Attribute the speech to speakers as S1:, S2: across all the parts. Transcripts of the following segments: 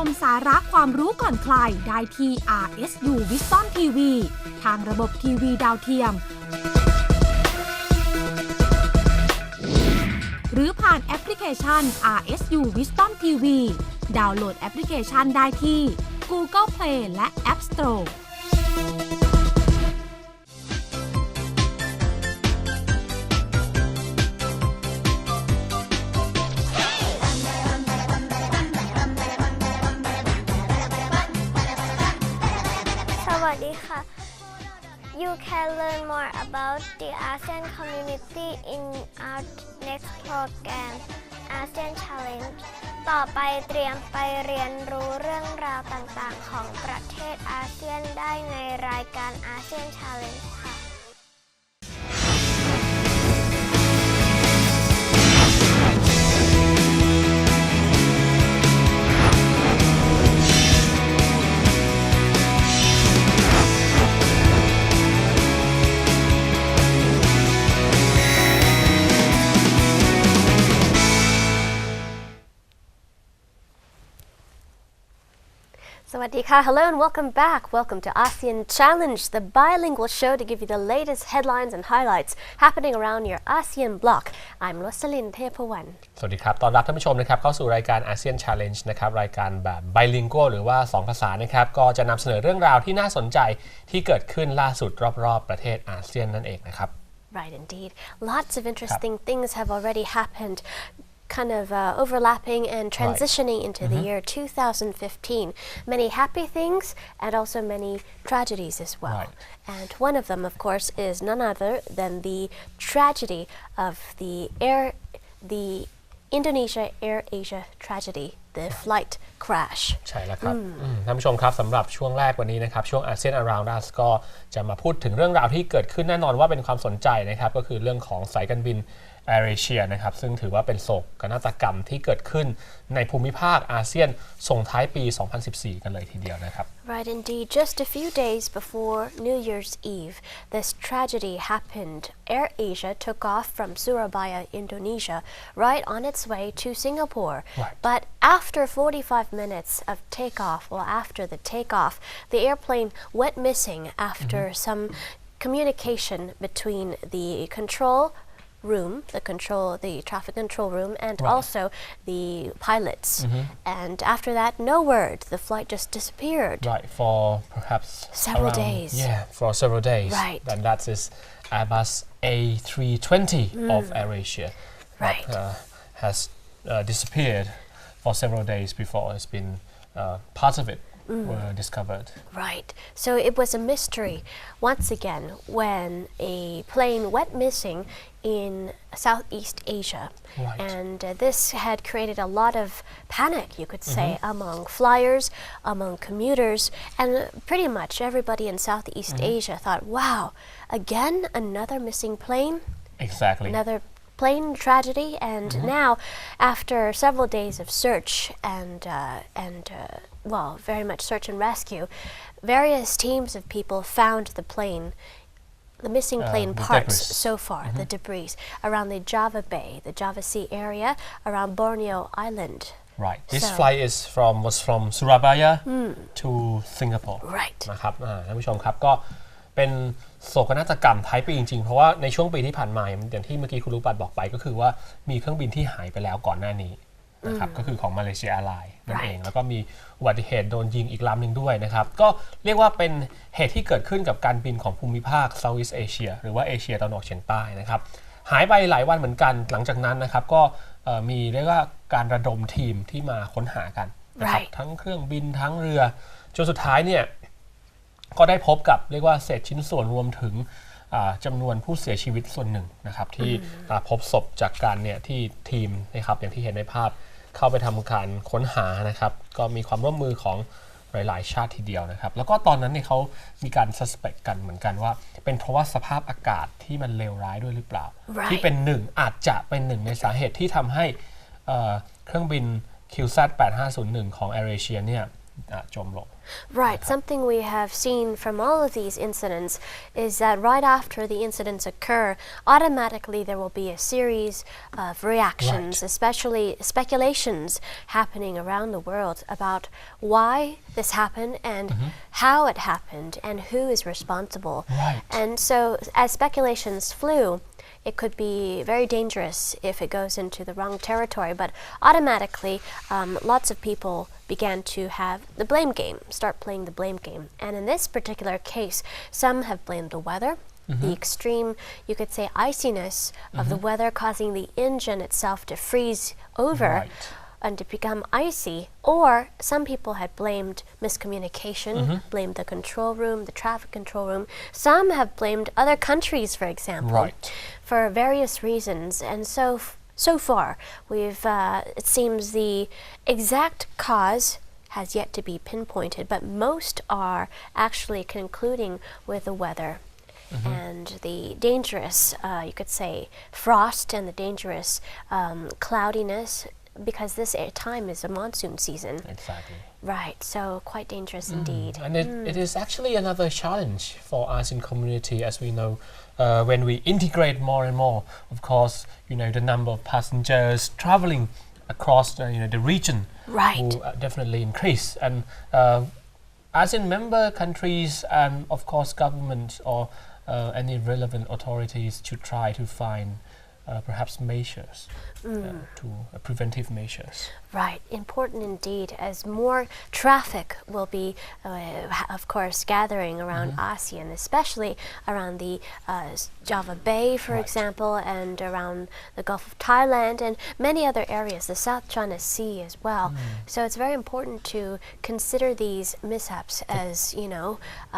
S1: มสาระความรู้ก่อนใครได้ที่ RSU Wisdom TV ทางระบบทีวีดาวเทียมหรือผ่านแอปพลิเคชัน RSU Wisdom TV ดาวน์โหลดแอปพลิเคชันได้ที่ Google Play และ App Store
S2: You can learn more about the ASEAN community in our next program, ASEAN Challenge ต่อไปเตรียมไปเรียนรู้เรื่องราวต่างๆของประเทศอาเซียนได้ในรายการ ASEAN Challenge ค่ะ
S3: Sawadika, hello and welcome back. Welcome to ASEAN Challenge, the bilingual show to give you the latest headlines and highlights happening around your ASEAN bloc. I'm Rosalyn Tepawan.
S4: สวัสดีครับต้อนรับท่านผู้ชมนะครับเข้าสู่รายการ ASEAN Challenge นะครับรายการแบบ bilingual หรือว่า2ภาษานะครับก็จะนำเสนอเรื่องราวที่น่าสนใจที่เกิดขึ้นล่าสุดรอบๆประเทศอาเซียนนั่นเองนะครับ
S3: Right, indeed. Lots of interesting things have already happened.Kind of overlapping and transitioning into the year 2015. Many happy things and also many tragedies as well. And one of them, of course, is none other than the tragedy of the Indonesia Air Asia Tragedy, the flight crash.
S4: ใช่แล้วครับท่านผู้ชมครับสำหรับช่วงแรกวันนี้นะครับช่วง ASEAN Around US ก็จะมาพูดถึงเรื่องราวที่เกิดขึ้นแน่นอนว่าเป็นความสนใจนะครับก็คือเรื่องของสายการบินAirAsia นะครับซึ่งถือว่าเป็นโศกนาฏกรรมที่เกิดขึ้นในภูมิภาคอาเซียนส่งท้ายปี 2014 กันเลยทีเดียวนะครับ
S3: Right, indeed. Just a few days before New Year's Eve, this tragedy happened. AirAsia took off from Surabaya, Indonesia, right on its way to Singapore.
S4: Right.
S3: But after 45 minutes of takeoff, or after the takeoff, the airplane went missing after some communication between the room, the traffic control room, and also the pilots. And after that, no word. The flight just disappeared.
S4: Right, for perhaps
S3: several days.
S4: Yeah, for several days.
S3: Right.
S4: And that is Airbus A320 of AirAsia.
S3: Right.
S4: That has disappeared for several days before it's been parts of it were discovered.
S3: Right. So it was a mystery once again when a plane went missing in Southeast Asia.
S4: Right.
S3: And this had created a lot of panic, you could say, among flyers, among commuters, and pretty much everybody in Southeast Asia thought, wow, again, another missing plane?
S4: Exactly.
S3: Another plane tragedy, and now after several days of search and very much search and rescue, various teams of people found the missing plane parts so far, the debris around the Java Bay, the Java Sea area, around Borneo Island.
S4: Right. This flight was from Surabaya to Singapore.
S3: Right.
S4: นะครับท่านผู้ชมครับก็เป็นโศกนาฏกรรมท้ายปีจริงๆเพราะว่าในช่วงปีที่ผ่านมาอย่างที่เมื่อกี้คุณลูกปัดบอกไปก็คือว่ามีเครื่องบินที่หายไปแล้วก่อนหน้านี้นะครับก็คือของมาเลเซียแอร์ไลน์นั่นเองแล้วก็มีอุบัติเหตุโดนยิงอีกลำหนึ่งด้วยนะครับก็เรียกว่าเป็นเหตุที่เกิดขึ้นกับการบินของภูมิภาค Southeast Asia หรือว่าเอเชียตะวันออกเฉียงใต้นะครับหายไปหลายวันเหมือนกันหลังจากนั้นนะครับก็มีเรียกว่าการระดมทีมที่มาค้นหากันนะครับทั้งเครื่องบินทั้งเรือจนสุดท้ายเนี่ยก็ได้พบกับเรียกว่าเศษชิ้นส่วนรวมถึงจำนวนผู้เสียชีวิตส่วนหนึ่งนะครับที่พบศพจากการเนี่ยที่ทีมนะครับอย่างที่เห็นในภาพเข้าไปทำการค้นหานะครับก็มีความร่วมมือของหลายๆชาติทีเดียวนะครับแล้วก็ตอนนั้นเนี่ยเขามีการ suspect กันเหมือนกันว่าเป็นเพราะว่าสภาพอากาศที่มันเลวร้ายด้วยหรือเปล่า ที่เป็นอาจจะเป็นหนึ่งในสาเหตุที่ทำให้เครื่องบิน QZ8501 ของ AirAsia เนี่ย จมลง
S3: Right. Something we have seen from all of these incidents is that right after the incidents occur, automatically there will be a series of reactions, especially speculations happening around the world about why this happened and how it happened and who is responsible.
S4: Right.
S3: And so as speculations flew, it could be very dangerous if it goes into the wrong territory, but automatically lots of people began to have the blame game, start playing the blame game. And in this particular case, some have blamed the weather, the extreme, you could say, iciness of the weather causing the engine itself to freeze over.
S4: Right.
S3: And to become icy, or some people had blamed miscommunication, blamed the control room, the traffic control room. Some have blamed other countries, for example,
S4: Right.
S3: for various reasons. And so far, we've it seems the exact cause has yet to be pinpointed, but most are actually concluding with the weather. And the dangerous, you could say, frost and the dangerous cloudiness, because this time is a monsoon season.
S4: Exactly.
S3: Right, so quite dangerous indeed.
S4: And it is actually another challenge for ASEAN community, as we know, when we integrate more and more. Of course, the number of passengers traveling across the region
S3: Right.
S4: will definitely increase. And ASEAN member countries and of course government or any relevant authorities should try to find perhaps measures, to preventive measures.
S3: Right, important indeed, as more traffic will be, of course, gathering around ASEAN, especially around the Java Bay, for example, and around the Gulf of Thailand and many other areas, the South China Sea as well. So it's very important to consider these mishaps as,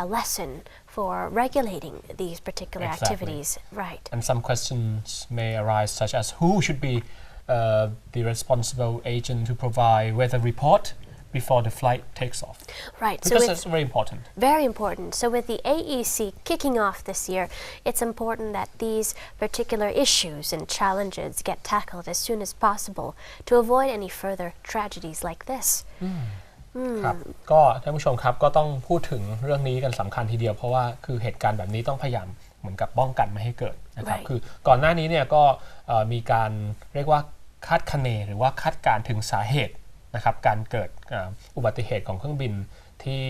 S3: a lesson for regulating these particular activities. Right.
S4: And some questions may arise, such as who should be the responsible agent to provide weather report before the flight takes off.
S3: Right.
S4: Because
S3: so
S4: that's very important.
S3: Very important. So with the AEC kicking off this year, it's important that these particular issues and challenges get tackled as soon as possible to avoid any further tragedies like this.
S4: ครับก็ท่านผู้ชมครับก็ต้องพูดถึงเรื่องนี้กันสำคัญทีเดียวเพราะว่าคือเหตุการณ์แบบนี้ต้องพยายามเหมือนกับป้องกันไม่ให้เกิดนะครับคือก่อนหน้านี้เนี่ยก็มีการเรียกว่าคาดคะเนหรือว่าคาดการถึงสาเหตุนะครับการเกิดอุบัติเหตุของเครื่องบินที่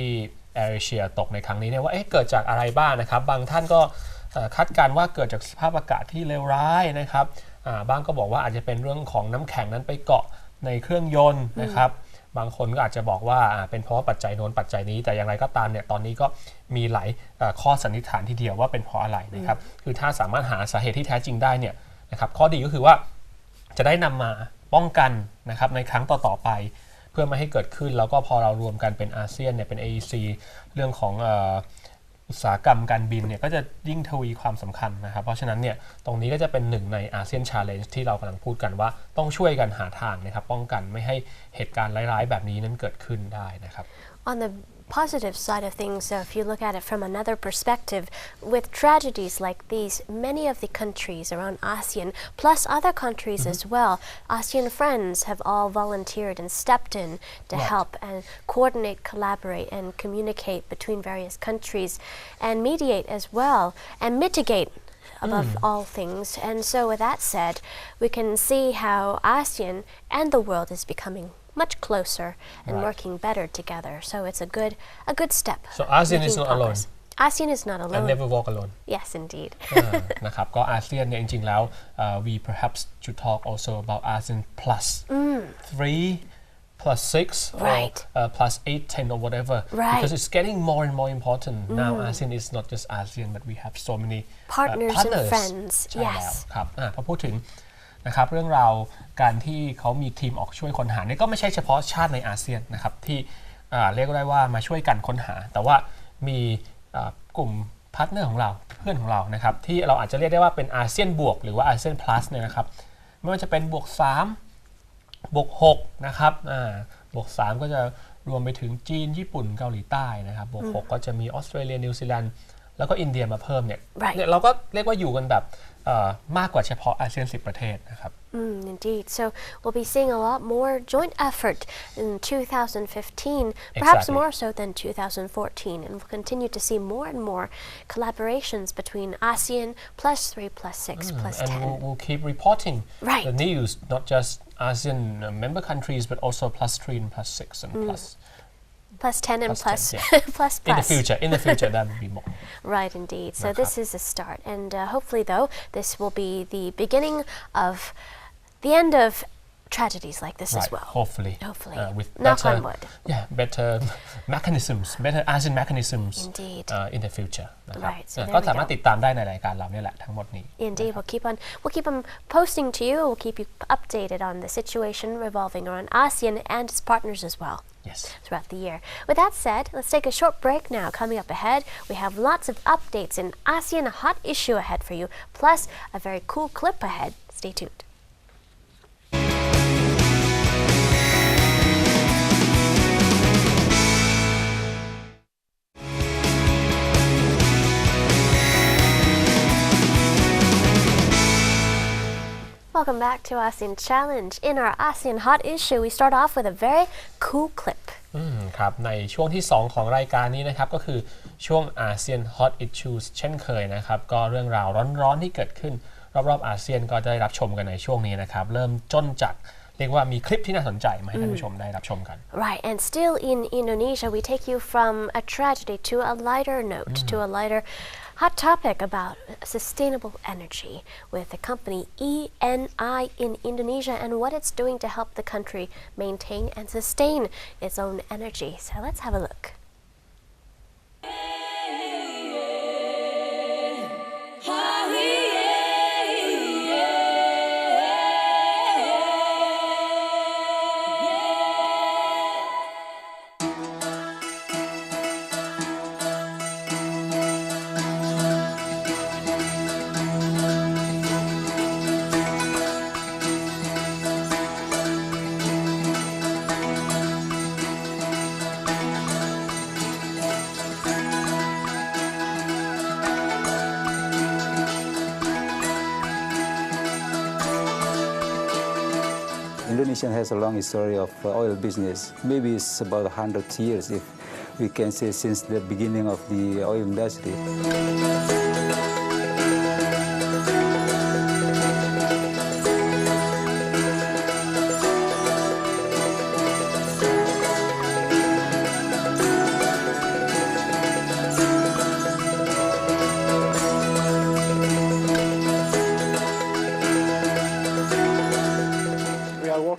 S4: AirAsia ตกในครั้งนี้เนี่ยว่าเกิดจากอะไรบ้างนะครับบางท่านก็คาดการว่าเกิดจากสภาพอากาศที่เลวร้ายนะครับบางก็บอกว่าอาจจะเป็นเรื่องของน้ำแข็งนั้นไปเกาะในเครื่องยนต์นะครับบางคนก็อาจจะบอกว่าเป็นเพราะปัจจัยโน้นปัจจัยนี้แต่อย่างไรก็ตามเนี่ยตอนนี้ก็มีหลายข้อสันนิษฐานทีเดียวว่าเป็นเพราะอะไรนะครับคือถ้าสามารถหาสาเหตุที่แท้จริงได้เนี่ยนะครับข้อดีก็คือว่าจะได้นำมาป้องกันนะครับในครั้งต่อๆไปเพื่อไม่ให้เกิดขึ้นแล้วก็พอเรารวมกันเป็นอาเซียนเนี่ยเป็น AEC เรื่องของอุตสาหกรรมการบินเนี่ยก็จะยิ่งทวีความสำคัญนะครับเพราะฉะนั้นเนี่ยตรงนี้ก็จะเป็นหนึ่งในอาเซียน Challenge ที่เรากำลังพูดกันว่าต้องช่วยกันหาทางนะครับป้องกันไม่ให้เหตุการณ์ร้ายๆแบบนี้นั้นเกิดขึ้นได้นะครับ
S3: On the positive side of things, if you look at it from another perspective, with tragedies like these, many of the countries around ASEAN, plus other countries as well, ASEAN friends have all volunteered and stepped in to help and coordinate, collaborate, and communicate between various countries, and mediate as well, and mitigate above all things. And so with that said, we can see how ASEAN and the world is becoming much closer and working better together. So it's a good step.
S4: So ASEAN is not alone.
S3: ASEAN is not alone.
S4: And never walk alone.
S3: Yes, indeed.
S4: นะครับก็อาเซียนเนี่ยจริงๆแล้ว we perhaps should talk also about ASEAN plus 3 plus 6
S3: Right.
S4: or plus 8, 10 or whatever.
S3: Right.
S4: Because it's getting more and more important. Now ASEAN is not just ASEAN but we have so many
S3: Partners and friends.
S4: ใช่แล้ว
S3: Yes.
S4: ครับพอพูดถึงนะครับเรื่องราวการที่เขามีทีมออกช่วยค้นหาเนี่ยก็ไม่ใช่เฉพาะชาติในอาเซียนนะครับที่เรียกได้ว่ามาช่วยกันค้นหาแต่ว่ามีกลุ่มพาร์ทเนอร์ของเราเพื่อนของเรานะครับที่เราอาจจะเรียกได้ว่าเป็นอาเซียนบวกหรือว่าอาเซียน plus เนี่ยนะครับไม่ว่าจะเป็นบวก3บวก6นะครับบวก3ก็จะรวมไปถึงจีนญี่ปุ่นเกาหลีใต้นะครับบวก6ก็จะมีออสเตรเลียนิวซีแลนด์แล้วก็อินเดียมาเพิ่มเนี่ยเราก็เรียกว่าอยู่กันแบบ มากกว่าเฉพาะอาเซียน10 ประเทศนะครับ
S3: Indeed. So we'll be seeing a lot more joint effort in 2015, perhaps more so than 2014, and we'll continue to see more and more collaborations between ASEAN +3, +6, +10.
S4: And we'll keep reporting the news, not just ASEAN member countries, but also +3 and +6 and
S3: +10 and plus.
S4: In the future, that will be more.
S3: Right, indeed. So this is a start, and hopefully, though, this will be the beginning of the end of tragedies like this as well.
S4: Hopefully. With
S3: knock on wood.
S4: Better mechanisms, better ASEAN mechanisms.
S3: Indeed.
S4: In the future.
S3: Right. So
S4: ก็สามารถติดตามได้ในรายการเราเนี่ยแหละทั้งหมดนี้
S3: Indeed. We'll keep on posting to you. We'll keep you updated on the situation revolving around ASEAN and its partners as well.
S4: Yes.
S3: Throughout the year. With that said, let's take a short break now. Coming up ahead, we have lots of updates in ASEAN, a hot issue ahead for you, plus a very cool clip ahead. Stay tuned. Welcome back to ASEAN Challenge. In our ASEAN Hot Issue, we start off with a very cool clip.
S4: ครับในช่วงที่ 2 ของรายการนี้นะครับก็คือช่วง ASEAN Hot Issues เช่นเคยนะครับก็เรื่องราวร้อนๆที่เกิดขึ้นรอบๆอาเซียนก็ได้รับชมกันในช่วงนี้นะครับเริ่มต้นจากเรียกว่ามีคลิปที่น่าสนใจมาให้ท่านผู้ชมได้รับชมกัน
S3: Right, and still in Indonesia, we take you from a tragedy to a lighter note, to a lighter hot topic about sustainable energy with the company ENI in Indonesia and what it's doing to help the country maintain and sustain its own energy. So let's have a look.
S5: Indonesia has a long history of oil business. Maybe it's about 100 years, if we can say, since the beginning of the oil industry.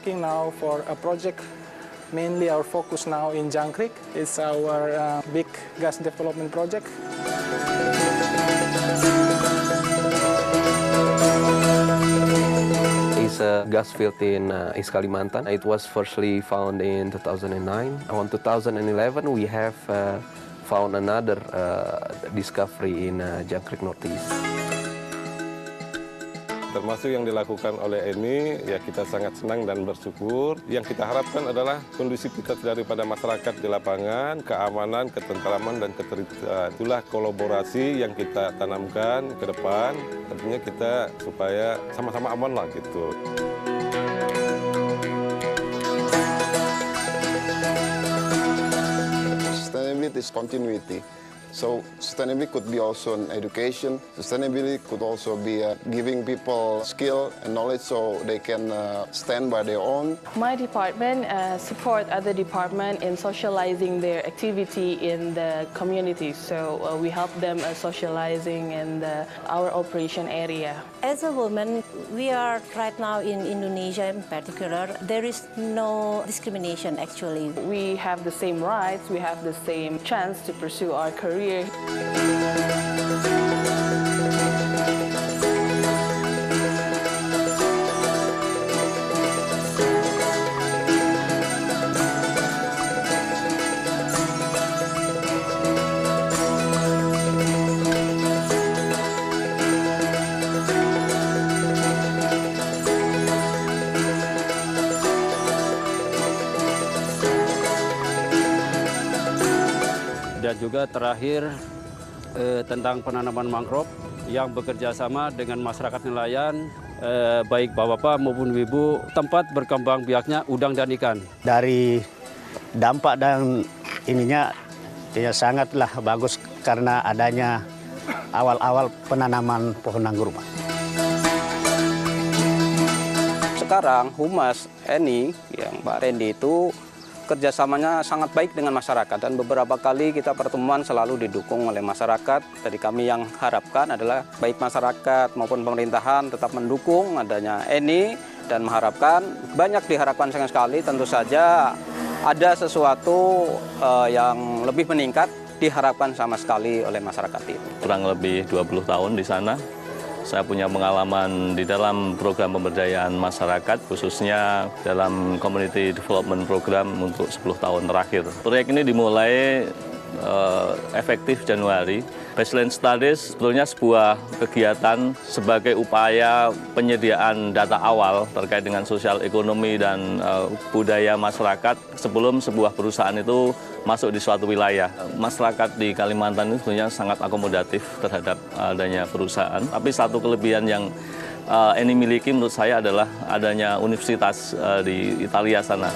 S6: Now for a project, mainly our focus now in Jangkrik. It's our big gas development project.
S7: It's a gas field in East Kalimantan. It was firstly found in 2009. On 2011, we have found another discovery in Jangkrik Northeast.
S8: Termasuk yang dilakukan oleh ENI, ya kita sangat senang dan bersyukur. Yang kita harapkan adalah kondusivitas daripada masyarakat di lapangan, keamanan, ketentraman, dan ketertiban. Itulah kolaborasi yang kita tanamkan ke depan. Tentunya kita supaya sama-sama aman lah gitu.
S9: Sustainability is continuity. So sustainability could be also an education. Sustainability could also be giving people skill and knowledge so they can stand by their own.
S10: My department support other department in socializing their activity in the community. So we help them socializing in our operation area.
S11: As a woman, we are right now in Indonesia in particular. There is no discrimination actually.
S10: We have the same rights. We have the same chance to pursue our career.
S12: Dan juga terakhir tentang penanaman mangrove yang bekerja sama dengan masyarakat nelayan, baik bapak-bapak maupun ibu, tempat berkembang biaknya udang dan ikan.
S13: Dari dampak dan ininya ya sangatlah bagus karena adanya awal-awal penanaman pohon anggur, Pak.
S14: Sekarang Humas ENI yang Pak Randy itu kerjasamanya sangat baik dengan masyarakat dan beberapa kali kita pertemuan selalu didukung oleh masyarakat. Jadi kami yang harapkan adalah baik masyarakat maupun pemerintahan tetap mendukung adanya ENI dan mengharapkan banyak diharapkan sekali tentu saja ada sesuatu yang lebih meningkat diharapkan sama sekali oleh masyarakat itu.
S15: Kurang lebih 20 tahun di sana. Saya punya pengalaman di dalam program pemberdayaan masyarakat, khususnya dalam Community Development Program untuk 10 tahun terakhir. Proyek ini dimulai efektif Januari. Baseline Studies sebetulnya sebuah kegiatan sebagai upaya penyediaan data awal terkait dengan sosial ekonomi dan budaya masyarakat sebelum sebuah perusahaan itu masuk di suatu wilayah. Masyarakat di Kalimantan itu sebenarnya sangat akomodatif terhadap adanya perusahaan. Tapi satu kelebihan yang ini miliki menurut saya adalah adanya universitas di Italia sana.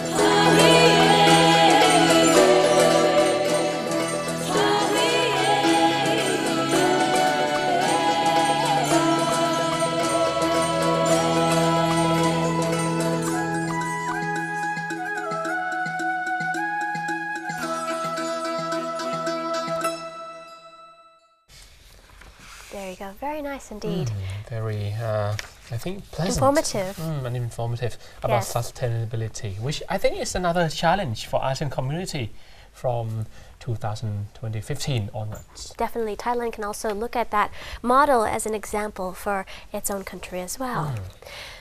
S3: There you go. Very nice indeed.
S4: Very, I think, pleasant.
S3: Informative.
S4: And informative about sustainability, which I think is another challenge for ASEAN community from 2015 onwards.
S3: Definitely. Thailand can also look at that model as an example for its own country as well.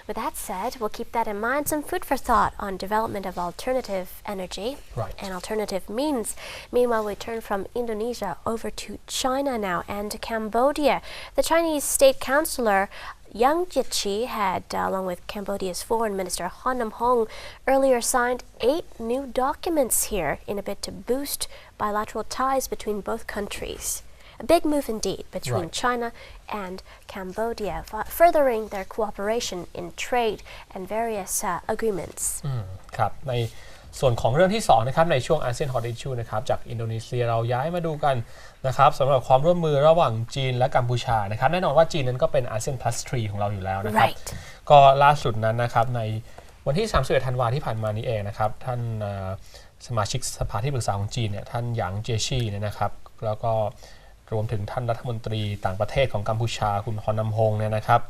S3: With that said, we'll keep that in mind. Some food for thought on development of alternative energy and alternative means. Meanwhile, we turn from Indonesia over to China now and Cambodia. The Chinese state councillor Yang Jiechi had, along with Cambodia's foreign minister Han Nam-hong, earlier signed 8 new documents here in a bid to boost bilateral ties between both countries. A big move indeed between China and Cambodia, furthering their cooperation in trade and various agreements.
S4: ครับในส่วนของเรื่องที่2นะครับในช่วง ASEAN Hot Issue นะครับจากอินโดนีเซียเราย้ายมาดูกันนะครับสำหรับความร่วมมือระหว่างจีนและกัมพูชานะครับแน่นอนว่าจีนนั้นก็เป็น ASEAN Plus 3 ของเราอยู่แล้วนะครับก็ล่าสุดนั้นนะครับในวันที่31ธันวาคมที่ผ่านมานี้เองนะครับท่านสมาชิกสภาที่ปรึกษาของจีนเนี่ยท่านหยางเจชี่เนี่ยนะครับแล้วก็รวมถึงท่านรัฐมนตรีต่างประเทศของกัมพูชาคุณฮอนนัมฮงเนี่ยนะครับ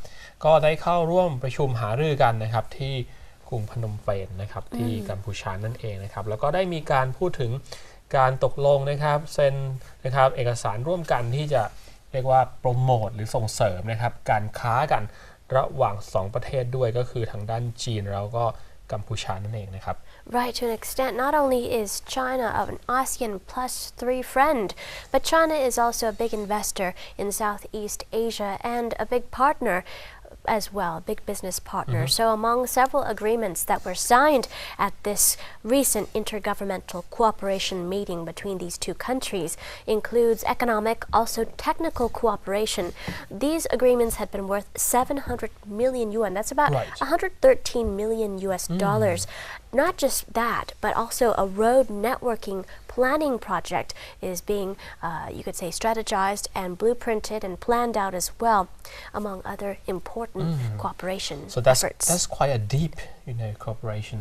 S4: ก็ได้เข้าร่วมประชุมหารือกันนะครับที่กรุงพนมเปญนะครับที่กัมพูชานั่นเองนะครับแล้วก็ได้มีการพูดถึงการตกลงนะครับเซ็นนะครับเอกสารร่วมกันที่จะเรียกว่าโปรโมทหรือส่งเสริมนะครับการค้ากันระหว่าง2ประเทศด้วยก็คือทางด้านจีนแล้วก็กัมพูชานั่นเองนะครับ
S3: Right, to an extent, not only is China an ASEAN Plus 3 friend, but China is also a big investor in Southeast Asia and a big partner as well, a big business partner. So among several agreements that were signed at this recent intergovernmental cooperation meeting between these two countries includes economic, also technical cooperation. These agreements had been worth 700 million yuan. That's about 113 million US dollars. Not just that, but also a road networking planning project is being, you could say, strategized and blueprinted and planned out as well, among other important cooperation efforts.
S4: That's quite a deep, cooperation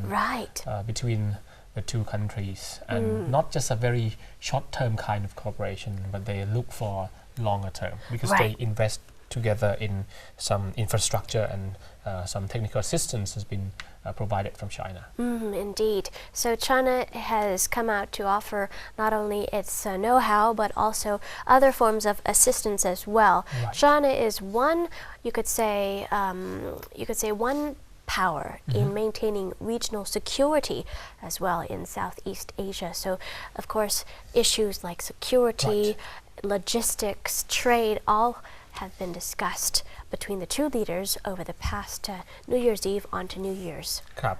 S4: between the two countries, and not just a very short-term kind of cooperation, but they look for longer term because they invest together in some infrastructure and some technical assistance has been provided from China.
S3: Indeed. So China has come out to offer not only its know-how but also other forms of assistance as well. China is one, you could say one power in maintaining regional security as well in Southeast Asia. So, of course, issues like security, logistics, trade, all have been discussed between the two leaders over the past New Year's Eve on to New Year's.
S4: ครับ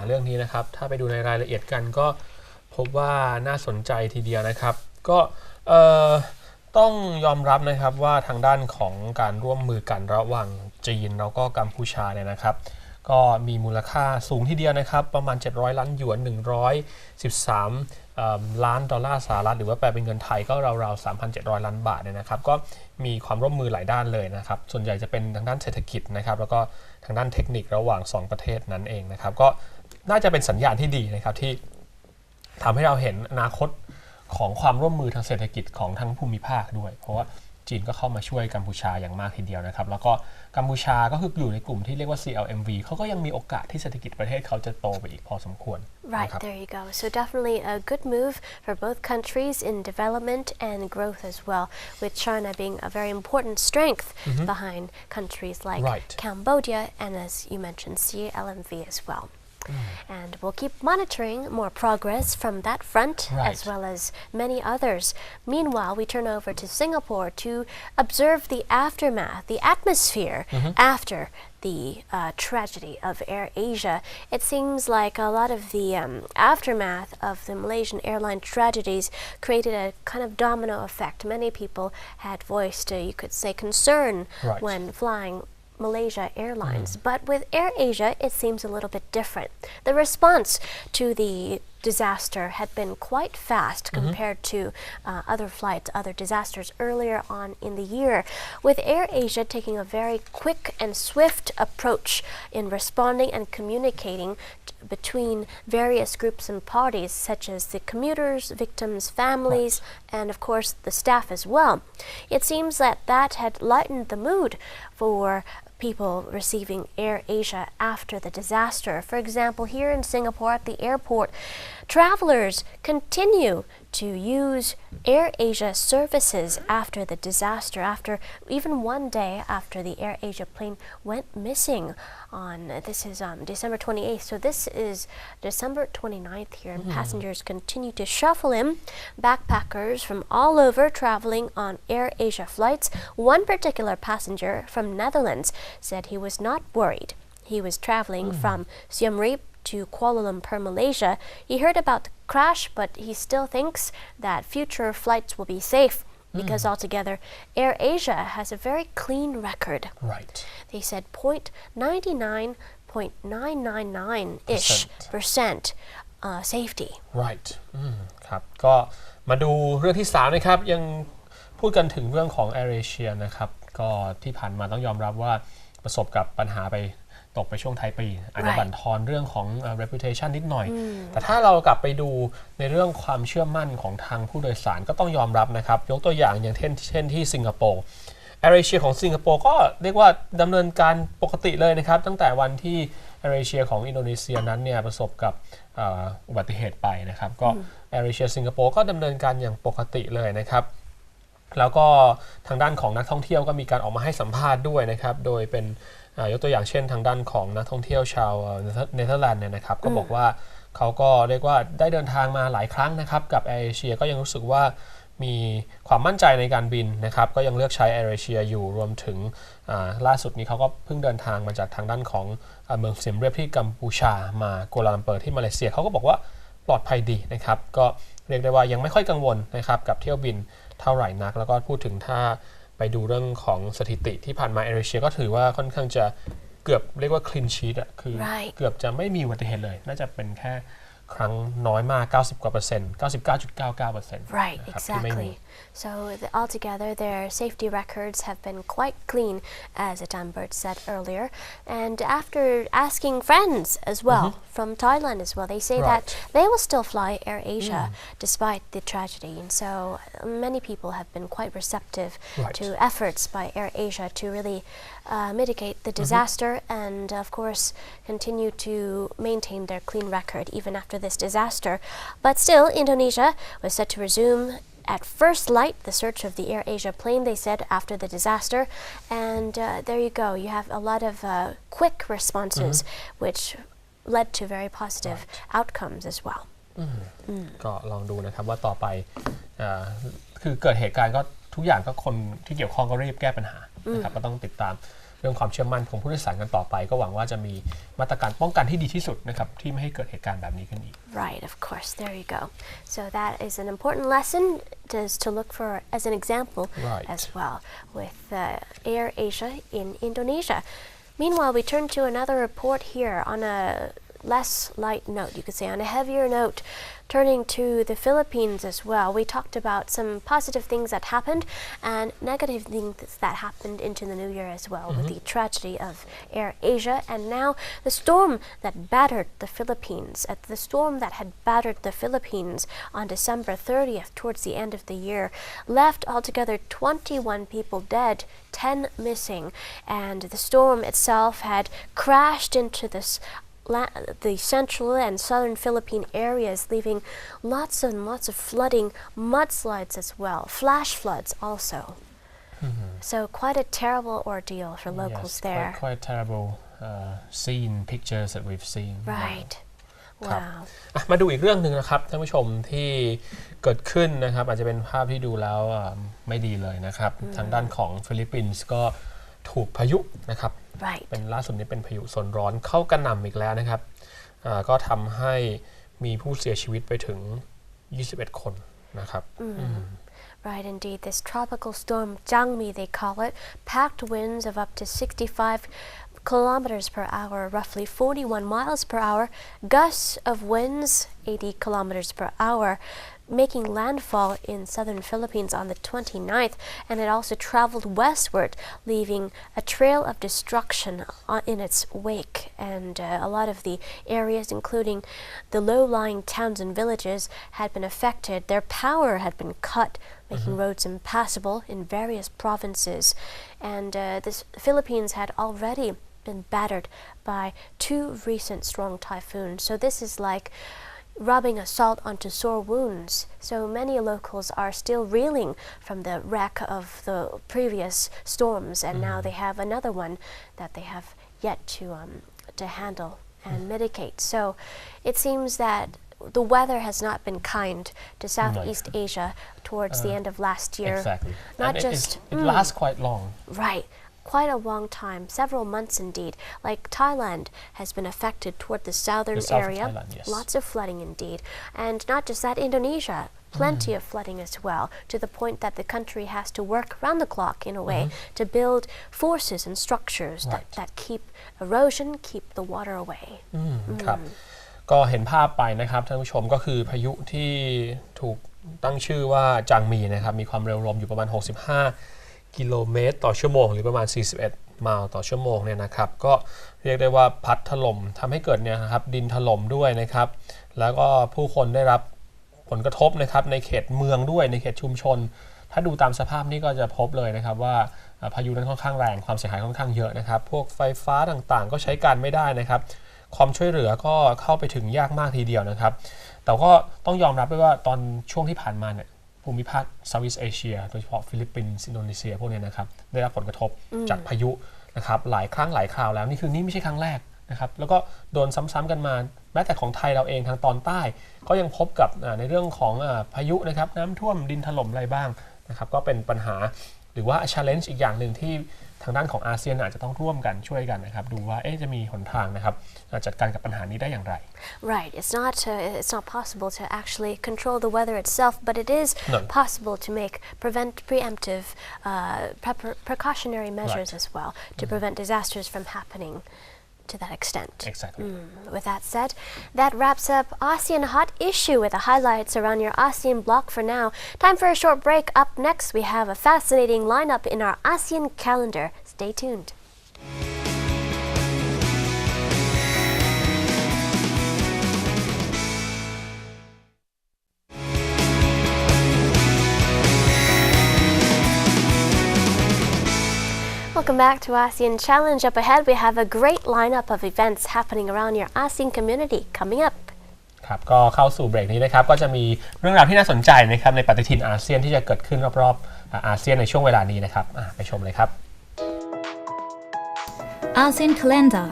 S4: เรื่องนี้นะครับถ้าไปดูในรายละเอียดกันก็พบว่าน่าสนใจทีเดียวนะครับก็ ต้องยอมรับนะครับว่าทางด้านของการร่วมมือกันระหว่างจีนแล้วก็กัมพูชาเนี่ยนะครับก็มีมูลค่าสูงทีเดียวนะครับประมาณ700ล้านหยวน113ล้านดอลลาร์สหรัฐหรือว่าแปลเป็นเงินไทยก็ราวๆ 3,700 ล้านบาทเนี่ยนะครับก็มีความร่วมมือหลายด้านเลยนะครับส่วนใหญ่จะเป็นทางด้านเศรษฐกิจนะครับแล้วก็ทางด้านเทคนิคระหว่าง2ประเทศนั้นเองนะครับก็น่าจะเป็นสัญญาณที่ดีนะครับที่ทำให้เราเห็นอนาคตของความร่วมมือทางเศรษฐกิจของทั้งภูมิภาคด้วยเพราะว่าจีนก็เข้ามาช่วยกัมพูชาอย่างมากทีเดียวนะครับแล้วก็กัมพูชาก็คืออยู่ในกลุ่มที่เรียกว่า CLMV เขาก็ยังมีโอกาสที่เศรษฐกิจประเทศเขาจะโตไปอีกพอสมควร
S3: Right, there you go. So definitely a good move for both countries in development and growth as well, with China being a very important strength behind countries like Cambodia and, as you mentioned, CLMV as well. And we'll keep monitoring more progress from that front as well as many others. Meanwhile, we turn over to Singapore to observe the aftermath, the atmosphere after the tragedy of AirAsia. It seems like a lot of the aftermath of the Malaysian airline tragedies created a kind of domino effect. Many people had voiced, you could say, concern when flying Malaysia Airlines. But with AirAsia, it seems a little bit different. The response to the disaster had been quite fast compared to other flights, other disasters earlier on in the year, with AirAsia taking a very quick and swift approach in responding and communicating between various groups and parties, such as the commuters, victims' families, and of course the staff as well. It seems that that had lightened the mood for people receiving AirAsia after the disaster. For example, here in Singapore at the airport, travelers continue to use AirAsia services after the disaster, after even one day after the AirAsia plane went missing on, this is December 28th, so this is December 29th here, and passengers continue to shuffle in, backpackers from all over traveling on AirAsia flights. One particular passenger from Netherlands said he was not worried. He was traveling from Siem Reap to Kuala Lumpur, Malaysia. He heard about the crash, but he still thinks that future flights will be safe because altogether AirAsia has a very clean record. They said 99.999-ish% safety.
S4: ครับก็มาดูเรื่องที่3นะครับยังพูดกันถึงเรื่องของ AirAsia นะครับก็ที่ผ่านมาต้องยอมรับว่าประสบกับปัญหาไปตกไปช่วงท้ายปีอาจจะบั่นทอนเรื่องของ reputation นิดหน่อยแต่ถ้าเรากลับไปดูในเรื่องความเชื่อมั่นของทางผู้โดยสารก็ต้องยอมรับนะครับยกตัวอย่างอย่างเช่นที่สิงคโปร์ AirAsia ของสิงคโปร์ก็เรียกว่าดำเนินการปกติเลยนะครับตั้งแต่วันที่ AirAsia ของอินโดนีเซียนั้นเนี่ยประสบกับอุบัติเหตุไปนะครับก็ AirAsia สิงคโปร์ก็ดำเนินการอย่างปกติเลยนะครับแล้วก็ทางด้านของนักท่องเที่ยวก็มีการออกมาให้สัมภาษณ์ด้วยนะครับโดยเป็นยกตัวอย่างเช่นทางด้านของนักท่องเที่ยวชาวเนเธอร์แลนด์เนี่ยนะครับก็บอกว่าเขาก็เรียกว่าได้เดินทางมาหลายครั้งนะครับกับ AirAsia ก็ยังรู้สึกว่ามีความมั่นใจในการบินนะครับก็ยังเลือกใช้ AirAsia อยู่รวมถึงล่าสุดนี้เขาก็เพิ่งเดินทางมาจากทางด้านของเมืองเซียมเรียบที่กัมพูชามากัวลาลัมเปอร์ที่มาเลเซียเขาก็บอกว่าปลอดภัยดีนะครับก็เรียกได้ว่ายังไม่ค่อยกังวลนะครับกับเที่ยวบินเท่าไหร่นักแล้วก็พูดถึงถ้าไปดูเรื่องของสถิติที่ผ่านมา AirAsia ก็ถือว่าค่อนข้างจะเกือบเรียกว่า clean sheet อ่ะคือเกือบจะไม่มีอุบัติเหตุเลยน่าจะเป็นแค่ครั้งน้อยมาก90กว่าเปอร์เซ็นต์ 99.99%
S3: Right, exactly. So altogether, their safety records have been quite clean, as Adambert said earlier. And after asking friends as well, from Thailand as well, they say that they will still fly AirAsia despite the tragedy. And so many people have been quite receptive to efforts by AirAsia to really mitigate the disaster and, of course, continue to maintain their clean record even after this disaster. But still, Indonesia was set to resume at first light the search of the AirAsia plane, they said, after the disaster. And there you go. You have a lot of quick responses, which led to very positive outcomes as well.
S4: ก็ลองดูนะครับว่าต่อไปคือเกิดเหตุการณ์ก็ทุกอย่างก็คนที่เกี่ยวข้องก็รีบแก้ปัญหานะครับก็ต้องติดตาม เรื่องความเชื่อมั่นของผู้โดยสารกันต่อไปก็หวังว่าจะมีมาตรการป้องกันที่ดีที่สุดนะครับที่ไม่ให้เกิดเหตุการณ์แบบนี้ขึ้นอีก
S3: Right, of course. There you go. So that is an important lesson just to look for as an example as well with AirAsia in Indonesia. Meanwhile, we turn to another report here on a less light note, you could say, on a heavier note, turning to the Philippines as well. We talked about some positive things that happened and negative things that happened into the new year as well with the tragedy of AirAsia and now the storm that battered the Philippines. The storm that had battered the Philippines on December 30th towards the end of the year left altogether 21 people dead, 10 missing, and the storm itself had crashed into the central and southern Philippine areas, leaving lots and lots of flooding, mudslides as well, flash floods also. So quite a terrible ordeal for locals there.
S4: Quite terrible scene, pictures that we've seen.
S3: Right.
S4: ครับ มาดูอีกเรื่องหนึ่งนะครับท่านผู้ชมที่เกิดขึ้นนะครับอาจจะเป็นภาพที่ดูแล้วไม่ดีเลยนะครับทางด้านของฟิลิปปินส์ก็ถูกพายุนะครับเป็นล่าสุดนี้เป็นพายุโซนร้อนเข้ากระหน่ำอีกแล้วนะครับก็ทำให้มีผู้เสียชีวิตไปถึง21คนนะครับ
S3: Right, indeed. This tropical storm, Jangmi they call it, packed winds of up to 65 kilometers per hour, roughly 41 miles per hour, gusts of winds 80 kilometers per hour, making landfall in southern Philippines on the 29th, and it also traveled westward, leaving a trail of destruction in its wake. And a lot of the areas, including the low-lying towns and villages, had been affected. Their power had been cut, making roads impassable in various provinces. And the Philippines had already been battered by 2 recent strong typhoons. So this is like rubbing a salt onto sore wounds. So many locals are still reeling from the wreck of the previous storms, and now they have another one that they have yet to handle and mitigate. So it seems that the weather has not been kind to Southeast Asia towards the end of last year.
S4: Exactly.
S3: Not
S4: and
S3: just
S4: it lasts quite long.
S3: Right. Quite a long time, several months indeed. Like Thailand has been affected toward the southern area.
S4: Thailand, yes.
S3: Lots of flooding indeed. And not just that, Indonesia, plenty of flooding as well, to the point that the country has to work round the clock in a way to build forces and structures that keep erosion, keep the water away.
S4: ครับก็เห็นภาพไปนะครับท่านผู้ชมก็คือพายุที่ถูกตั้งชื่อว่าจางมีนะครับมีความเร็วลมอยู่ประมาณ65กิโลเมตรต่อชั่วโมงหรือประมาณ41ไมล์ต่อชั่วโมงเนี่ยนะครับก็เรียกได้ว่าพัดถล่มทำให้เกิดเนี่ยครับดินถล่มด้วยนะครับแล้วก็ผู้คนได้รับผลกระทบนะครับในเขตเมืองด้วยในเขตชุมชนถ้าดูตามสภาพนี้ก็จะพบเลยนะครับว่าพายุนั้นค่อนข้างแรงความเสียหายค่อนข้างเยอะนะครับพวกไฟฟ้าต่างๆก็ใช้การไม่ได้นะครับความช่วยเหลือก็เข้าไปถึงยากมากทีเดียวนะครับแต่ก็ต้องยอมรับด้วยว่าตอนช่วงที่ผ่านมาเนี่ยภูมิภาค Southeast Asia โดยเฉพาะฟิลิปปินส์อินโดนีเซียพวกนี้นะครับได้รับผลกระทบจากพายุนะครับหลายครั้งหลายคราวแล้วนี่ไม่ใช่ครั้งแรกนะครับแล้วก็โดนซ้ำๆกันมาแม้แต่ของไทยเราเองทางตอนใต้ก็ยังพบกับในเรื่องของพายุนะครับน้ำท่วมดินถล่มอะไรบ้างนะครับก็เป็นปัญหาหรือว่า challenge อีกอย่างหนึ่งที่ทางด้านของอาเซียนอาจจะต้องร่วมกันช่วยกันนะครับดูว่าจะมีหนทางนะครับจัดการกับปัญหานี้ได้อย่างไร
S3: Right, it's not possible to actually control the weather itself, but it is possible to make preemptive precautionary measures as well to prevent disasters from happening to that extent.
S4: Exactly.
S3: With that said, that wraps up ASEAN Hot Issue with the highlights around your ASEAN block for now. Time for a short break. Up next, we have a fascinating lineup in our ASEAN calendar. Stay tuned. Welcome back to ASEAN Challenge. Up ahead, we have a great lineup of events happening around your ASEAN community coming up.
S4: ครับก็เข้าสู่เบรกนี้นะครับก็จะมีเรื่องราวที่น่าสนใจนะครับในปฏิทินอาเซียนที่จะเกิดขึ้นรอบๆอาเซียนในช่วงเวลานี้นะครับไปชมเลยครับ
S16: ASEAN Calendar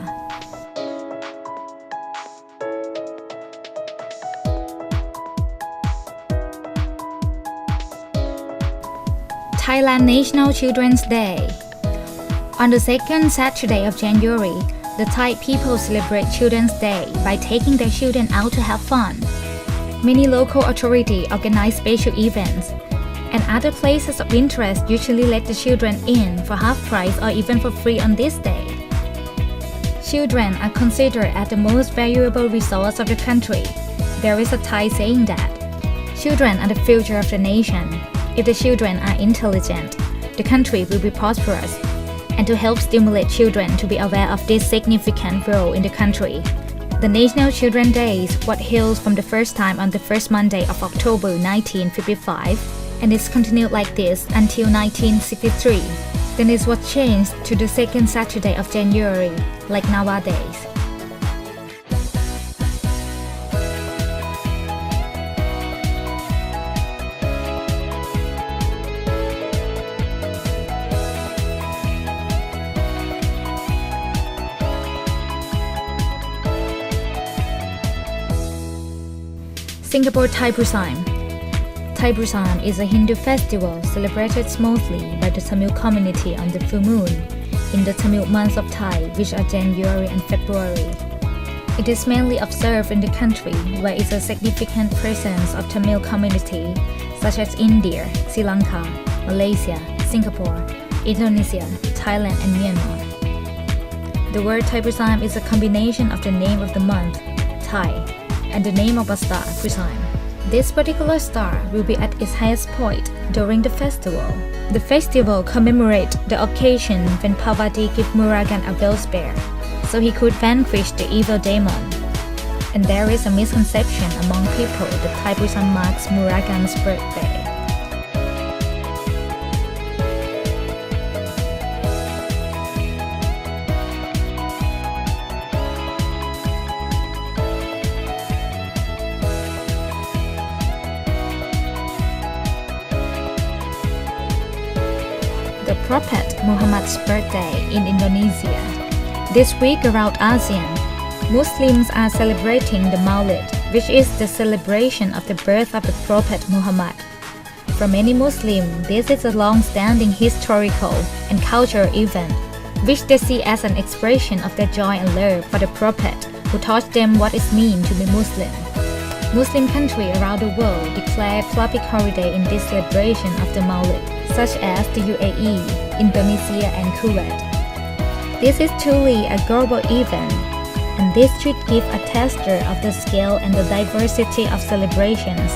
S16: Thailand National Children's Day On the second Saturday of January, the Thai people celebrate Children's Day by taking their children out to have fun. Many local authorities organize special events, and other places of interest usually let the children in for half price or even for free on this day. Children are considered as the most valuable resource of the country. There is a Thai saying that children are the future of the nation. If the children are intelligent, the country will be prosperous. And to help stimulate children to be aware of this significant role in the country, the National Children's Day was held from the first time on the first Monday of October 1955, and it's continued like this until 1963. Then it was changed to the second Saturday of January, like nowadays. Singapore Thai Pusam. Thai Pusam is a Hindu festival celebrated mostly by the Tamil community on the full moon in the Tamil months of Thai, which are January and February. It is mainly observed in the country where is a significant presence of Tamil community such as India, Sri Lanka, Malaysia, Singapore, Indonesia, Thailand and Myanmar. The word Thai Pusam is a combination of the name of the month, Thai, and the name of a star, Pusam. This particular star will be at its highest point during the festival. The festival commemorates the occasion when Parvati gave Murugan a bell spear, so he could vanquish the evil demon. And there is a misconception among people that Thai Pusam marks Murugan's birthday. The Prophet Muhammad's birthday in Indonesia. This week around ASEAN, Muslims are celebrating the Maulid, which is the celebration of the birth of the Prophet Muhammad. For many Muslims, this is a long-standing historical and cultural event, which they see as an expression of their joy and love for the Prophet, who taught them what it means to be Muslim. Muslim countries around the world declare public holiday in this celebration of the Maulid, such as the UAE, Indonesia and Kuwait. This is truly a global event, and this should give a texture of the scale and the diversity of celebrations,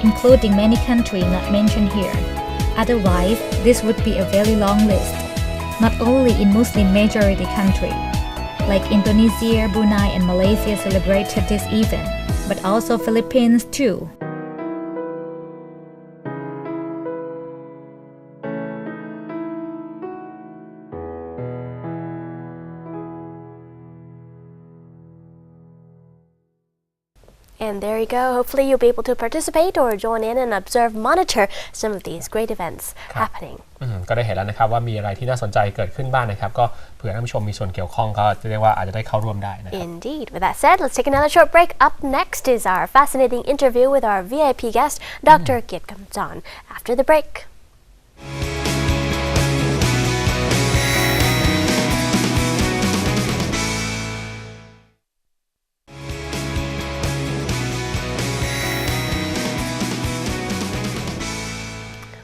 S16: including many countries not mentioned here. Otherwise, this would be a very long list, not only in Muslim majority countries, like Indonesia, Brunei and Malaysia celebrated this event, but also Philippines too.
S3: And there you go. Hopefully you'll be able to participate or join in and observe, monitor some of these great events happening.
S4: ก็ได้เห็นแล้วนะครับว่ามีอะไรที่น่าสนใจเกิดขึ้นบ้างนะครับก็เผื่อท่านผู้ชมมีส่วนเกี่ยวข้องก็จะเรียกว่าอาจจะได้เข้าร่วมได้นะครับ
S3: Indeed. With that said, let's take another short break. Up next is our fascinating interview with our VIP guest, Dr. Gam after the break.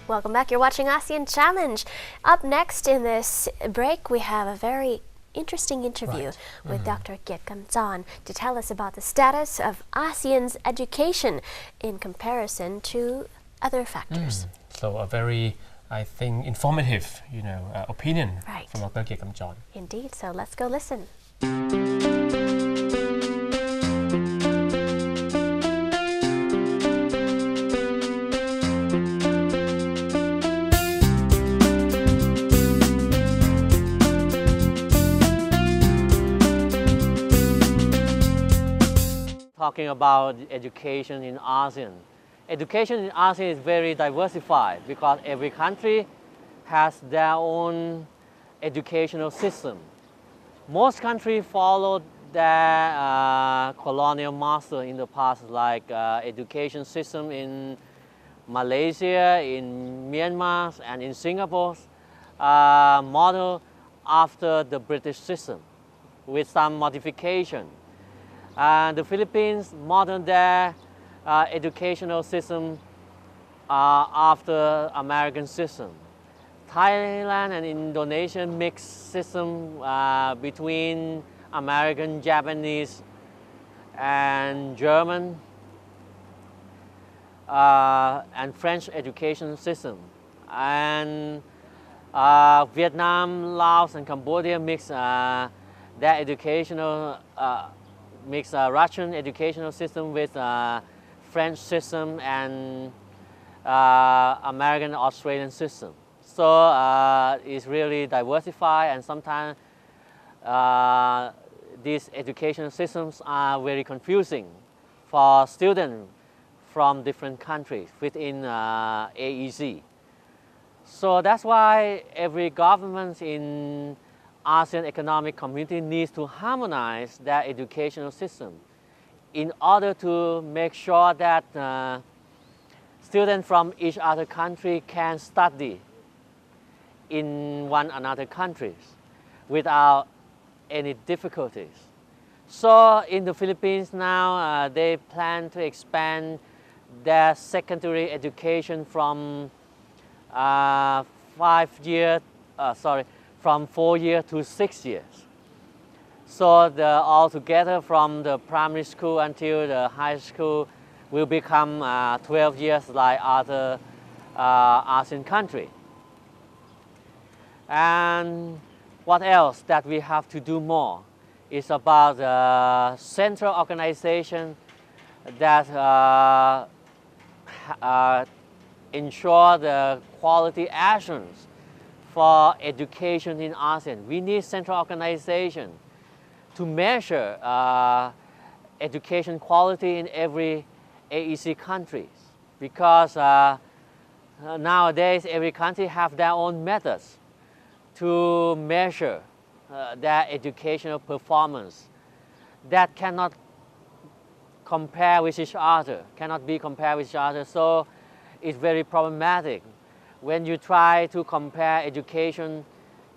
S3: Welcome back. You're watching ASEAN Challenge. Up next in this break, we have a very interesting interview with Dr. Gam to tell us about the status of ASEAN's education in comparison to other factors.
S4: So a very, I think, informative, opinion from Dr. Gam.
S3: Indeed. So let's go listen.
S17: Talking about education in ASEAN. Education in ASEAN is very diversified because every country has their own educational system. Most countries followed their colonial master in the past, like education system in Malaysia, in Myanmar, and in Singapore. Model after the British system with some modification. The Philippines moderned their educational system after American system. Thailand and Indonesia mixed system between American, Japanese, and German and French education system. And Vietnam, Laos, and Cambodia mix their educational mix Russian educational system with French system and American, Australian system. So it's really diversified, and sometimes these educational systems are very confusing for students from different countries within AEC. So that's why every government in ASEAN Economic Community needs to harmonize their educational system in order to make sure that students from each other country can study in one another countries without any difficulties. So in the Philippines now, they plan to expand their secondary education from 4 years to 6 years. So altogether from the primary school until the high school will become 12 years like other ASEAN countries. And what else that we have to do more is about the central organization that ensure the quality actions for education in ASEAN. We need central organization to measure education quality in every AEC countries, because nowadays every country have their own methods to measure their educational performance that cannot compare with each other, cannot be compared with each other. So it's very problematic when you try to compare education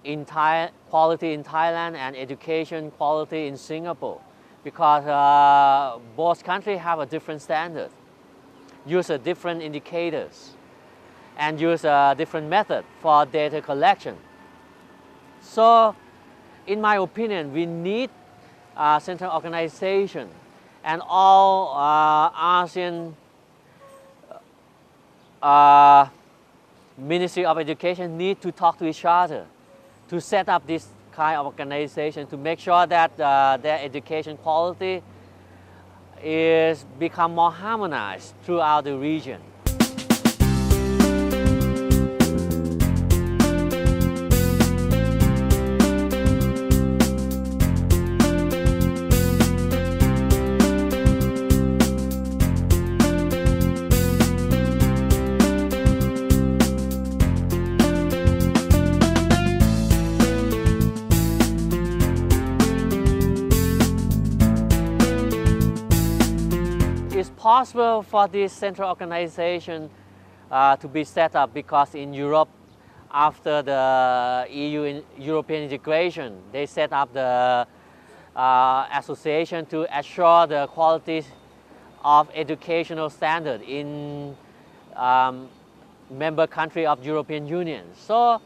S17: in quality in Thailand and education quality in Singapore, because both countries have a different standard, use a different indicators, and use a different method for data collection. So in my opinion, we need central organization, and all ASEAN Ministry of Education need to talk to each other to set up this kind of organization to make sure that their education quality is become more harmonized throughout the region. It's possible for this central organization to be set up because in Europe, after the European integration, they set up the association to assure the quality of educational standard in member country of European Union. So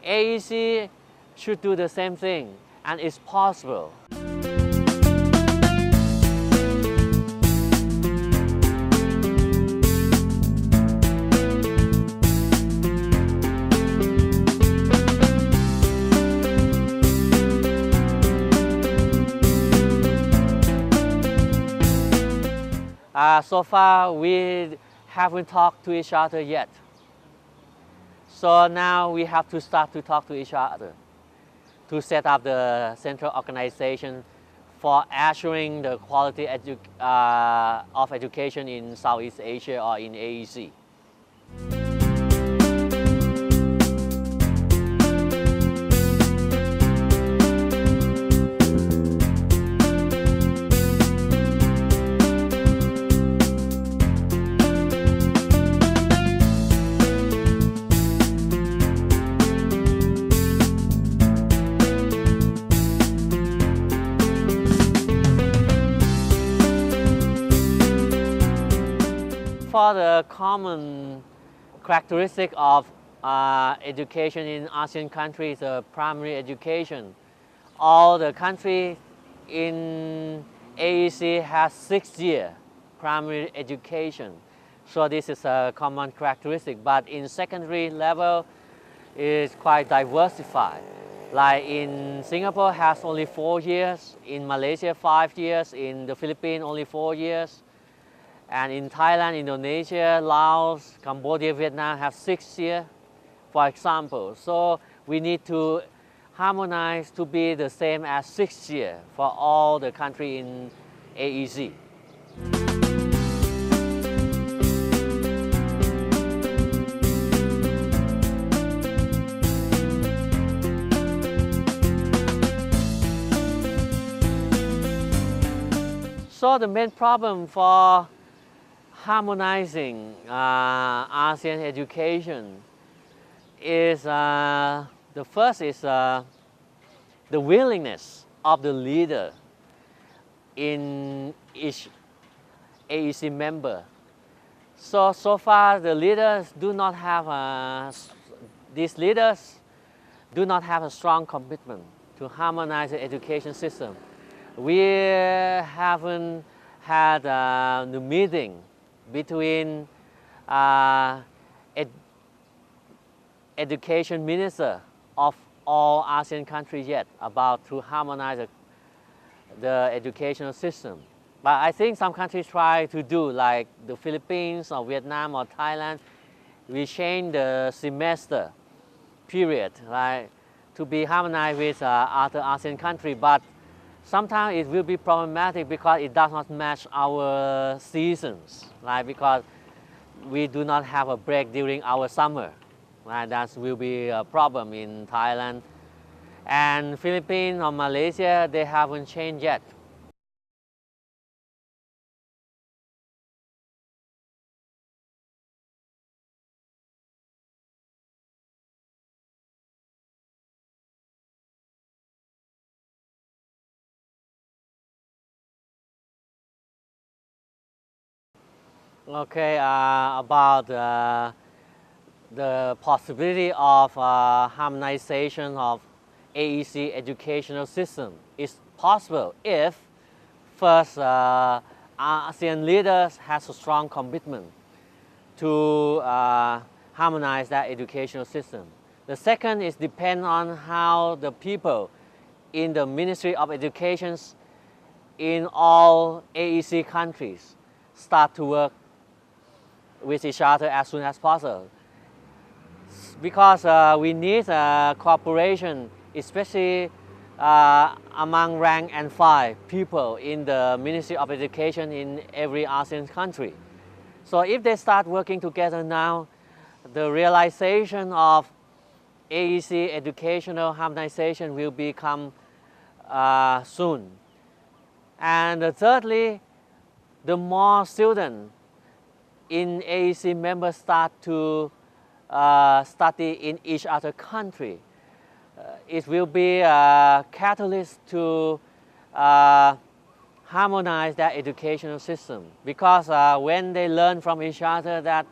S17: AEC should do the same thing, and it's possible. So far, we haven't talked to each other yet. So now we have to start to talk to each other to set up the central organization for assuring the quality of education in Southeast Asia or in AEC. for the common characteristic of education in ASEAN countries, primary education. All the countries in AEC has 6-year primary education. So this is a common characteristic. But in secondary level, it's quite diversified. Like in Singapore has only 4 years, in Malaysia 5 years, in the Philippines only 4 years. And in Thailand, Indonesia, Laos, Cambodia, Vietnam have 6 years, for example. So we need to harmonize to be the same as 6 years for all the country in AEC. So the main problem for harmonizing ASEAN education is the first is the willingness of the leader in each AEC member. So far the leaders do not have these leaders do not have a strong commitment to harmonize the education system. We haven't had the meeting between education minister of all ASEAN countries yet about to harmonize the educational system. But I think some countries try to do, like the Philippines or Vietnam or Thailand. We change the semester period, like to be harmonized with other ASEAN countries. But sometimes it will be problematic because it does not match our seasons, like because we do not have a break during our summer. Right? That will be a problem in Thailand. And Philippines or Malaysia, they haven't changed yet. Okay, about the possibility of harmonization of AEC educational system is possible if first ASEAN leaders has a strong commitment to harmonize that educational system. The second is depend on how the people in the Ministry of Education in all AEC countries start to work with each other as soon as possible. Because we need cooperation, especially among rank and file people in the Ministry of Education in every ASEAN country. So if they start working together now, the realization of AEC educational harmonization will become soon. And thirdly, the more students in AEC members start to study in each other country, it will be a catalyst to harmonize their educational system. Because when they learn from each other that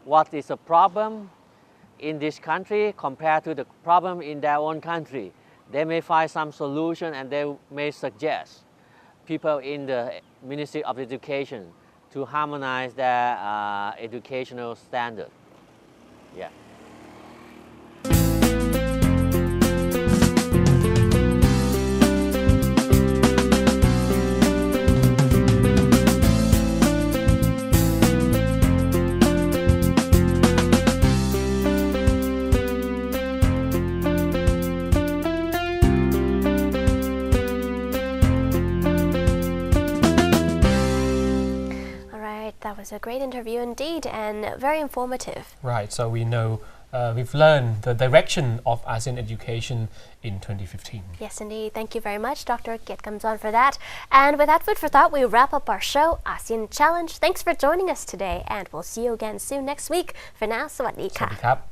S17: what is a problem in this country compared to the problem in their own country, they may find some solution and they may suggest people in the Ministry of Education to harmonize their educational standard. Yeah.
S3: That was a great interview indeed and very informative.
S4: Right, so we know we've learned the direction of ASEAN education in 2015.
S3: Yes, indeed. Thank you very much, Dr. Ket Kamjorn, for that. And with that food for thought, we wrap up our show, ASEAN Challenge. Thanks for joining us today, and we'll see you again soon next week. For now, สวัสดีค่ะ